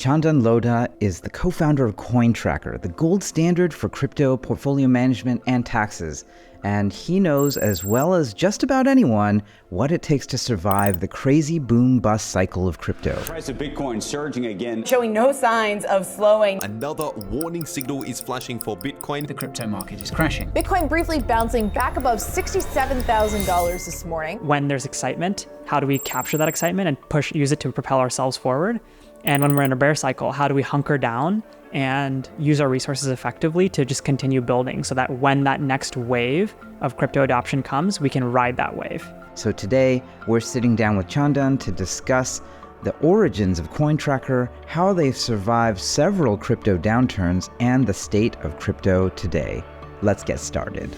Chandan Lodha is the co-founder of CoinTracker, the gold standard for crypto portfolio management and taxes. And he knows as well as just about anyone what it takes to survive the crazy boom-bust cycle of crypto. The price of Bitcoin surging again, showing no signs of slowing. Another warning signal is flashing for Bitcoin. The crypto market is crashing. Bitcoin briefly bouncing back above $67,000 this morning. When there's excitement, how do we capture that excitement and use it to propel ourselves forward? And when we're in a bear cycle, how do we hunker down and use our resources effectively to just continue building so that when that next wave of crypto adoption comes, we can ride that wave? So today, we're sitting down with Chandan to discuss the origins of CoinTracker, how they've survived several crypto downturns, and the state of crypto today. Let's get started.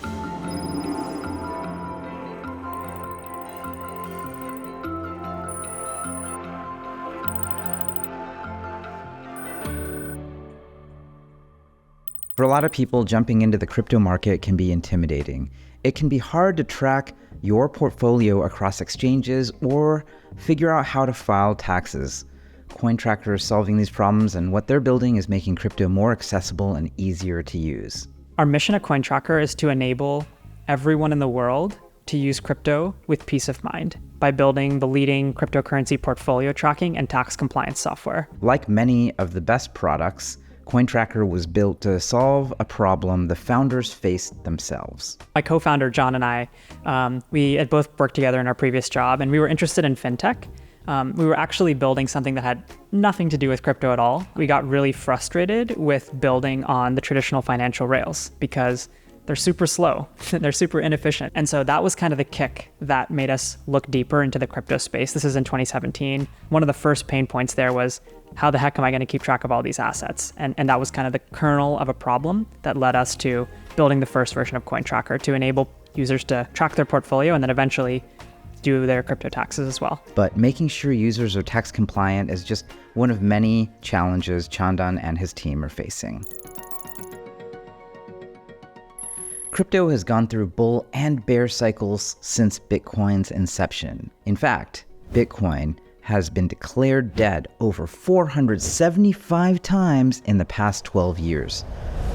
For a lot of people, jumping into the crypto market can be intimidating. It can be hard to track your portfolio across exchanges or figure out how to file taxes. CoinTracker is solving these problems, and what they're building is making crypto more accessible and easier to use. Our mission at CoinTracker is to enable everyone in the world to use crypto with peace of mind by building the leading cryptocurrency portfolio tracking and tax compliance software. Like many of the best products, CoinTracker was built to solve a problem the founders faced themselves. My co-founder, John, and I, we had both worked together in our previous job, and we were interested in fintech. We were actually building something that had nothing to do with crypto at all. We got really frustrated with building on the traditional financial rails because they're super slow, they're super inefficient. And so that was kind of the kick that made us look deeper into the crypto space. This is in 2017. One of the first pain points there was, how the heck am I going to keep track of all these assets? And that was kind of the kernel of a problem that led us to building the first version of CoinTracker to enable users to track their portfolio and then eventually do their crypto taxes as well. But making sure users are tax compliant is just one of many challenges Chandan and his team are facing. Crypto has gone through bull and bear cycles since Bitcoin's inception. In fact, Bitcoin has been declared dead over 475 times in the past 12 years.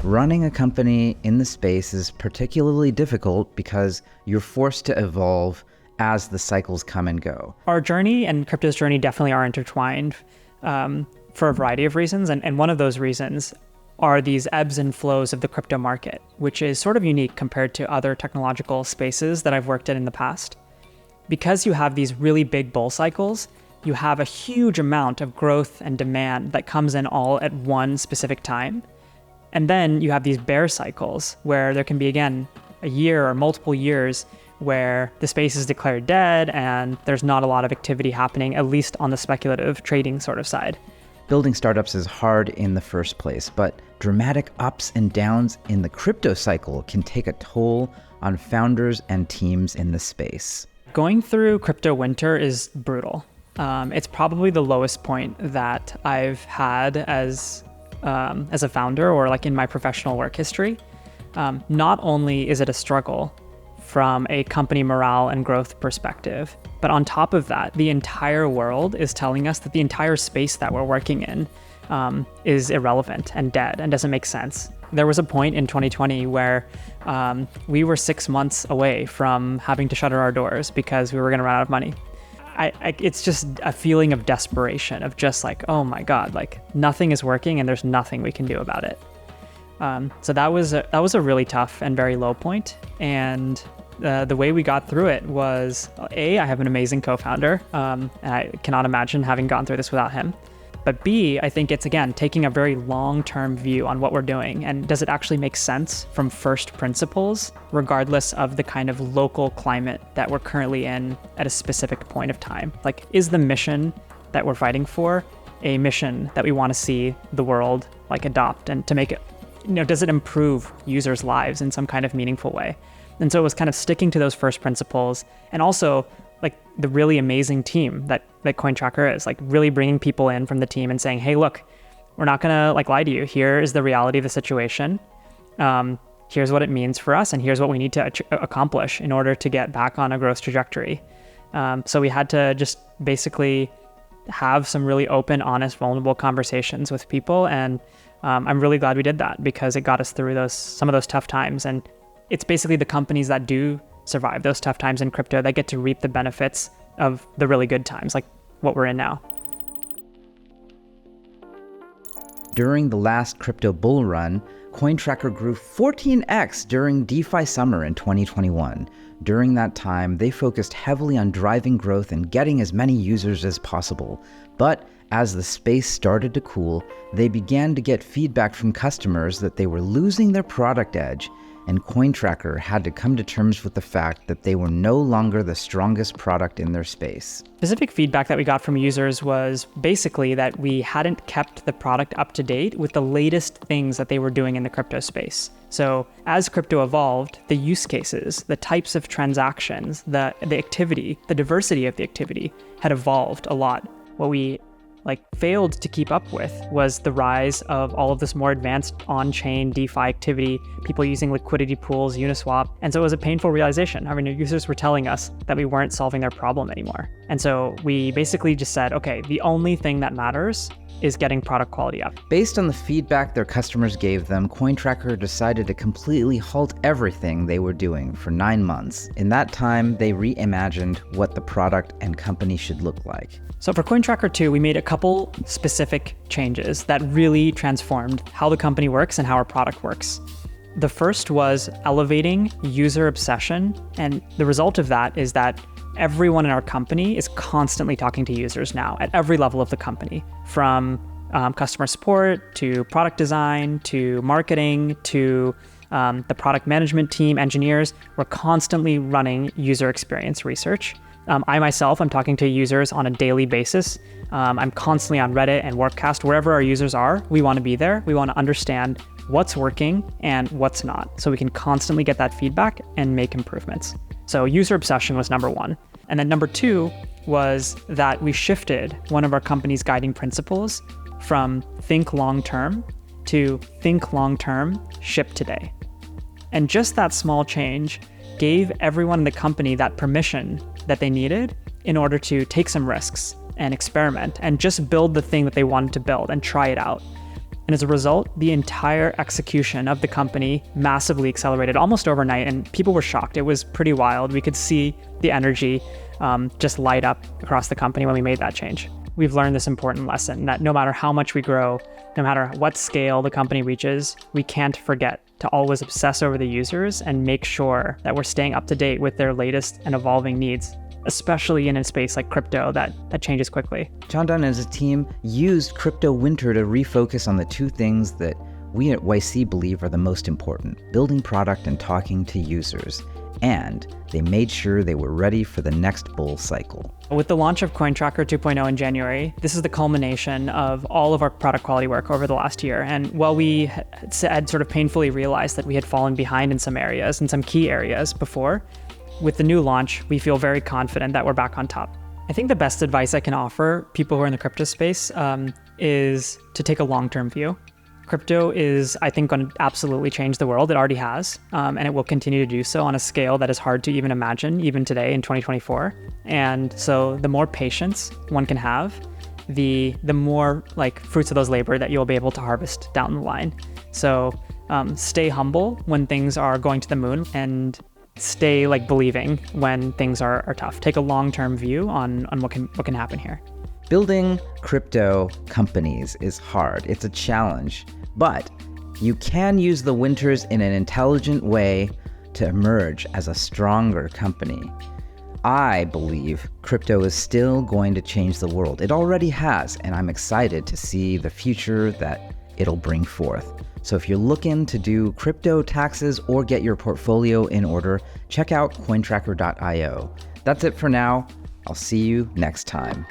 Running a company in the space is particularly difficult because you're forced to evolve as the cycles come and go. Our journey and crypto's journey definitely are intertwined for a variety of reasons. And one of those reasons are these ebbs and flows of the crypto market, which is sort of unique compared to other technological spaces that I've worked in the past. Because you have these really big bull cycles, you have a huge amount of growth and demand that comes in all at one specific time. And then you have these bear cycles where there can be, again, a year or multiple years where the space is declared dead and there's not a lot of activity happening, at least on the speculative trading sort of side. Building startups is hard in the first place, but dramatic ups and downs in the crypto cycle can take a toll on founders and teams in the space. Going through crypto winter is brutal. It's probably the lowest point that I've had as a founder or like in my professional work history. Not only is it a struggle from a company morale and growth perspective, but on top of that, the entire world is telling us that the entire space that we're working in is irrelevant and dead and doesn't make sense. There was a point in 2020 where we were 6 months away from having to shutter our doors because we were going to run out of money. It's just a feeling of desperation of just like, oh my God, like nothing is working and there's nothing we can do about it. So that was a really tough and very low point. And the way we got through it was, A, I have an amazing co-founder, and I cannot imagine having gone through this without him. But B, I think it's, again, taking a very long-term view on what we're doing. And does it actually make sense from first principles, regardless of the kind of local climate that we're currently in at a specific point of time? Like, is the mission that we're fighting for a mission that we want to see the world like adopt and to make it, does it improve users' lives in some kind of meaningful way? And so it was kind of sticking to those first principles, and also like the really amazing team that CoinTracker is, like really bringing people in from the team and saying, hey, look, we're not gonna like lie to you. Here is the reality of the situation. Here's what it means for us, and here's what we need to accomplish in order to get back on a growth trajectory. So we had to just basically have some really open, honest, vulnerable conversations with people. And I'm really glad we did that because it got us through some of those tough times. And it's basically the companies that do survive those tough times in crypto that get to reap the benefits of the really good times, like what we're in now. During the last crypto bull run, CoinTracker grew 14x during DeFi summer in 2021. During that time, they focused heavily on driving growth and getting as many users as possible. But as the space started to cool, they began to get feedback from customers that they were losing their product edge, and CoinTracker had to come to terms with the fact that they were no longer the strongest product in their space. Specific feedback that we got from users was basically that we hadn't kept the product up to date with the latest things that they were doing in the crypto space. So as crypto evolved, the use cases, the types of transactions, the activity, the diversity of the activity had evolved a lot. What we failed to keep up with was the rise of all of this more advanced on-chain DeFi activity, people using liquidity pools, Uniswap. And so it was a painful realization. I mean, users were telling us that we weren't solving their problem anymore. And so we basically just said, okay, the only thing that matters is getting product quality up. Based on the feedback their customers gave them, CoinTracker decided to completely halt everything they were doing for 9 months. In that time, they reimagined what the product and company should look like. So for CoinTracker 2, we made a couple specific changes that really transformed how the company works and how our product works. The first was elevating user obsession, and the result of that is that everyone in our company is constantly talking to users now at every level of the company, from customer support to product design to marketing to the product management team, engineers. We're constantly running user experience research. I myself, I'm talking to users on a daily basis. I'm constantly on Reddit and Warpcast. Wherever our users are, we want to be there. We want to understand what's working and what's not, so we can constantly get that feedback and make improvements. So user obsession was number one. And then number two was that we shifted one of our company's guiding principles from think long-term to think long-term, ship today. And just that small change gave everyone in the company that permission that they needed in order to take some risks and experiment and just build the thing that they wanted to build and try it out. And as a result, the entire execution of the company massively accelerated almost overnight, and people were shocked. It was pretty wild. We could see the energy just light up across the company when we made that change. We've learned this important lesson that no matter how much we grow, no matter what scale the company reaches, we can't forget to always obsess over the users and make sure that we're staying up to date with their latest and evolving needs, especially in a space like crypto that changes quickly. Chandan and his team used crypto winter to refocus on the two things that we at YC believe are the most important: building product and talking to users. And they made sure they were ready for the next bull cycle. With the launch of CoinTracker 2.0 in January, this is the culmination of all of our product quality work over the last year. And while we had sort of painfully realized that we had fallen behind in some areas, in some key areas before, with the new launch, we feel very confident that we're back on top. I think the best advice I can offer people who are in the crypto space is to take a long-term view. Crypto is, I think, going to absolutely change the world. It already has, and it will continue to do so on a scale that is hard to even imagine, even today in 2024. And so the more patience one can have, the more fruits of those labor that you'll be able to harvest down the line. So stay humble when things are going to the moon, and stay believing when things are tough. Take a long-term view on what can happen here. Building crypto companies is hard. It's a challenge, but you can use the winters in an intelligent way to emerge as a stronger company. I believe crypto is still going to change the world. It already has, and I'm excited to see the future that it'll bring forth. So if you're looking to do crypto taxes or get your portfolio in order, check out cointracker.io. That's it for now. I'll see you next time.